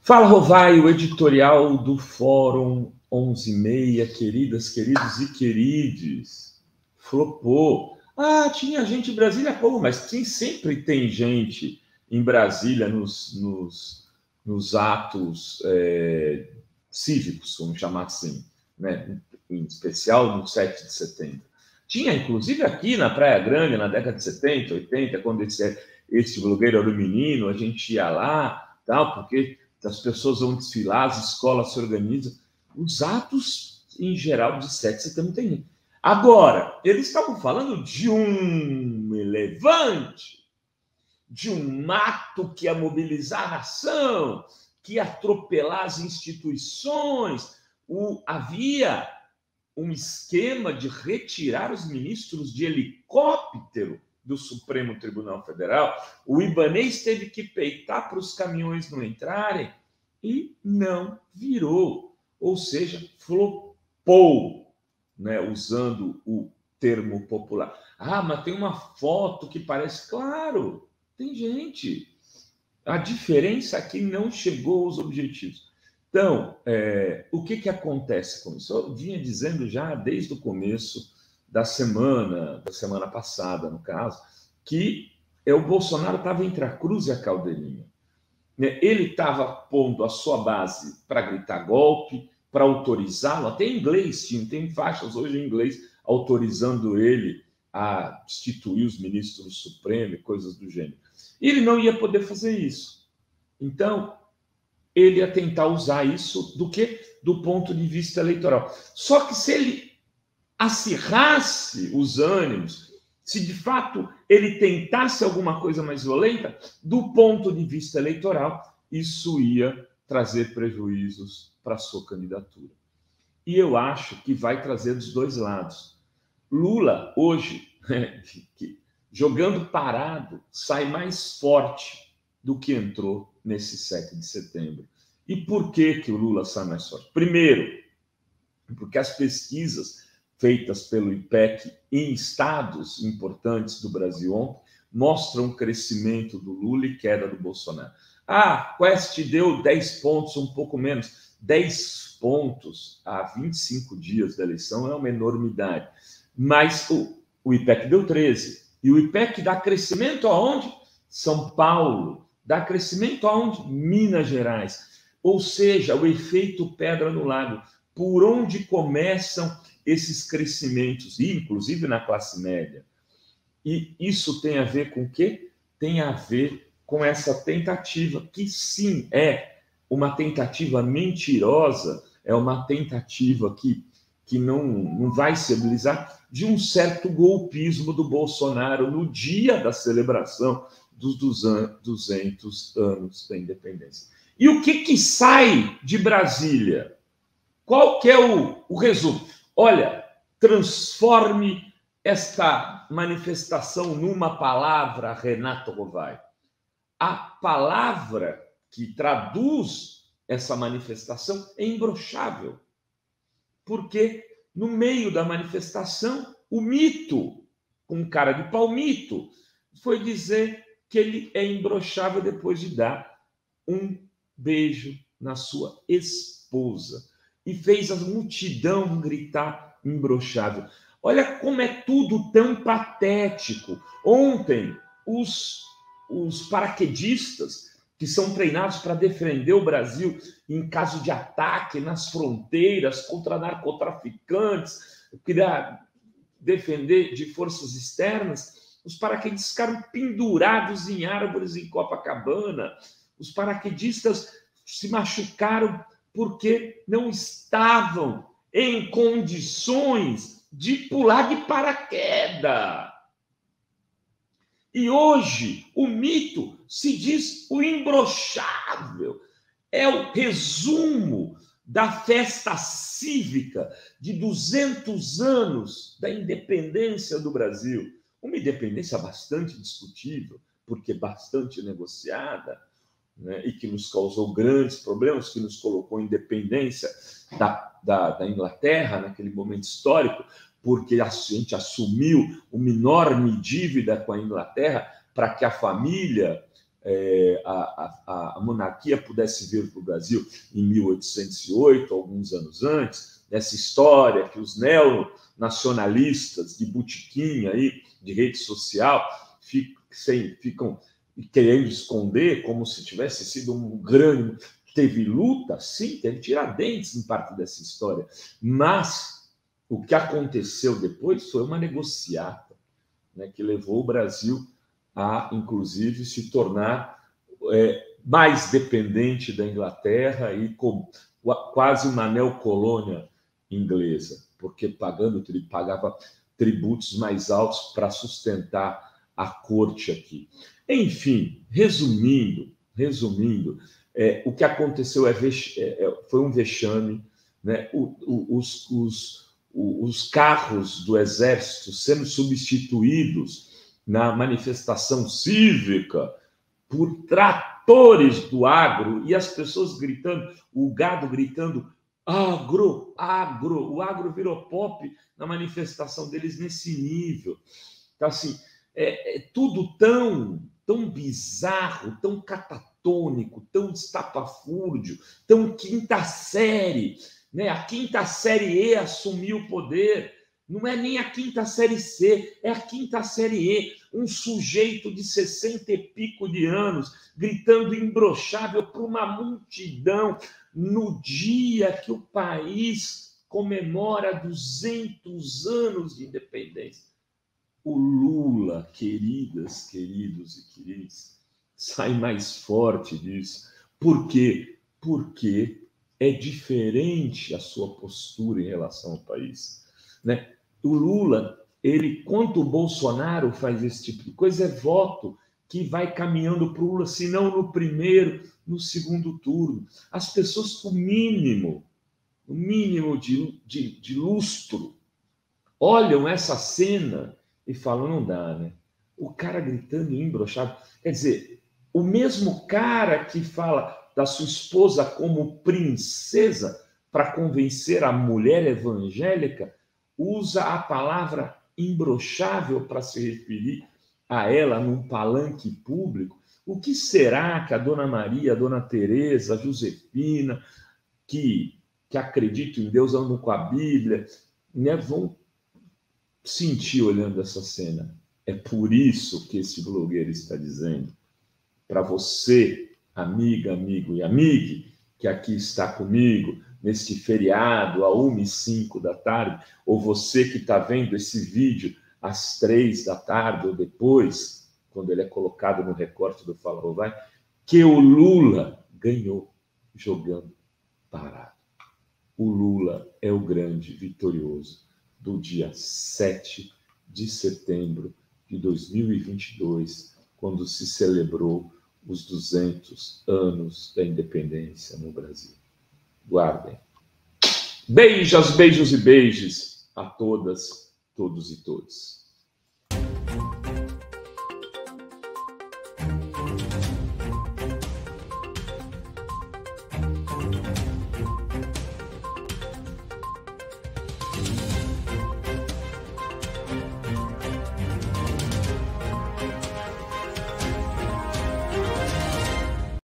Fala, Rovai, o editorial do Fórum 11:30, queridas, queridos e querides. Flopou. Tinha gente em Brasília, mas sempre tem gente em Brasília nos atos cívicos, vamos chamar assim, né? Em especial no 7 de setembro. Tinha, inclusive, aqui na Praia Grande, na década de 70, 80, quando esse blogueiro era um menino, a gente ia lá, tal, porque as pessoas vão desfilar, as escolas se organizam. Os atos, em geral, de 7 de setembro tem. Agora, eles estavam falando de um levante, de um ato que ia mobilizar a nação, que ia atropelar as instituições. Havia um esquema de retirar os ministros de helicóptero do Supremo Tribunal Federal. O Ibanez teve que peitar para os caminhões não entrarem e não virou, ou seja, flopou, né? Usando o termo popular. Mas tem uma foto que parece... Claro, tem gente. A diferença é que não chegou aos objetivos. Então, o que acontece com isso? Eu vinha dizendo já desde o começo da semana passada, no caso, que o Bolsonaro estava entre a cruz e a caldeirinha. Ele estava pondo a sua base para gritar golpe, para autorizá-lo, até em inglês, tem faixas hoje em inglês autorizando ele a destituir os ministros do Supremo e coisas do gênero. E ele não ia poder fazer isso. Então, ele ia tentar usar isso do quê? Do ponto de vista eleitoral. Só que se ele acirrasse os ânimos, se de fato ele tentasse alguma coisa mais violenta, do ponto de vista eleitoral, isso ia trazer prejuízos para a sua candidatura. E eu acho que vai trazer dos dois lados. Lula, hoje, jogando parado, sai mais forte do que entrou nesse 7 de setembro. E por que o Lula sai mais forte? Primeiro, porque as pesquisas feitas pelo IPEC em estados importantes do Brasil ontem mostram o crescimento do Lula e queda do Bolsonaro. Quest deu 10 pontos, um pouco menos. 10 pontos há 25 dias da eleição é uma enormidade. Mas o IPEC deu 13. E o IPEC dá crescimento aonde? São Paulo. Dá crescimento aonde? Minas Gerais. Ou seja, o efeito pedra no lago. Por onde começam esses crescimentos, inclusive na classe média. E isso tem a ver com o quê? Tem a ver com essa tentativa, que sim, é uma tentativa mentirosa, é uma tentativa que não vai se habilitar, de um certo golpismo do Bolsonaro no dia da celebração dos 200 anos da independência. E o que sai de Brasília? Qual que é o resumo? Olha, transforme esta manifestação numa palavra, Renato Rovai. A palavra que traduz essa manifestação é imbrochável. Porque no meio da manifestação, o mito, com cara de palmito, foi dizer que ele é imbrochável depois de dar um beijo na sua esposa. E fez a multidão gritar imbrochável. Olha como é tudo tão patético. Ontem, os paraquedistas, que são treinados para defender o Brasil em caso de ataque nas fronteiras contra narcotraficantes, para defender de forças externas, os paraquedistas ficaram pendurados em árvores em Copacabana. Os paraquedistas se machucaram porque não estavam em condições de pular de paraquedas. E hoje o mito se diz o imbrochável. É o resumo da festa cívica de 200 anos da independência do Brasil. Uma independência bastante discutível, porque bastante negociada, né, e que nos causou grandes problemas, que nos colocou em dependência da Inglaterra naquele momento histórico, porque a gente assumiu uma enorme dívida com a Inglaterra para que a família a monarquia pudesse vir para o Brasil em 1808, alguns anos antes, essa história que os neonacionalistas de botequim aí, de rede social, ficam querendo esconder como se tivesse sido um grande... Teve luta, sim, teve Tiradentes em parte dessa história, mas o que aconteceu depois foi uma negociata, né, que levou o Brasil a, inclusive, se tornar mais dependente da Inglaterra e com quase uma neocolônia inglesa, porque pagava tributos mais altos para sustentar a corte aqui. Enfim, resumindo, o que aconteceu foi um vexame, né? Os carros do exército sendo substituídos na manifestação cívica por tratores do agro e as pessoas gritando, o gado gritando agro, agro. O agro virou pop na manifestação deles nesse nível. Então, assim, tudo tão bizarro, tão catatônico, tão estapafúrdio, tão quinta série, né? A quinta série E assumiu o poder. Não é nem a quinta série C, é a quinta série E. Um sujeito de 60 e pico de anos gritando imbrochável para uma multidão no dia que o país comemora 200 anos de independência. O Lula, queridas, queridos e queridas, sai mais forte disso. Por quê? Porque é diferente a sua postura em relação ao país, né? O Lula, quanto o Bolsonaro faz esse tipo de coisa, é voto que vai caminhando para o Lula, se não no primeiro, no segundo turno. As pessoas com o mínimo de lustro olham essa cena e falam, não dá, né? O cara gritando embroxado. Quer dizer, o mesmo cara que fala da sua esposa como princesa para convencer a mulher evangélica usa a palavra imbrochável para se referir a ela num palanque público. O que será que a Dona Maria, a Dona Teresa, a Josefina, que acreditam em Deus, andam com a Bíblia, né, vão sentir olhando essa cena? É por isso que esse blogueiro está dizendo para você, amiga, amigo e amigue, que aqui está comigo neste feriado, a 1h05 da tarde, ou você que está vendo esse vídeo às 3 da tarde ou depois, quando ele é colocado no recorte do Fala ou Vai, que o Lula ganhou jogando parado. O Lula é o grande vitorioso do dia 7 de setembro de 2022, quando se celebrou os 200 anos da independência no Brasil. Guardem. Beijos, beijos e beijos a todas, todos e todos.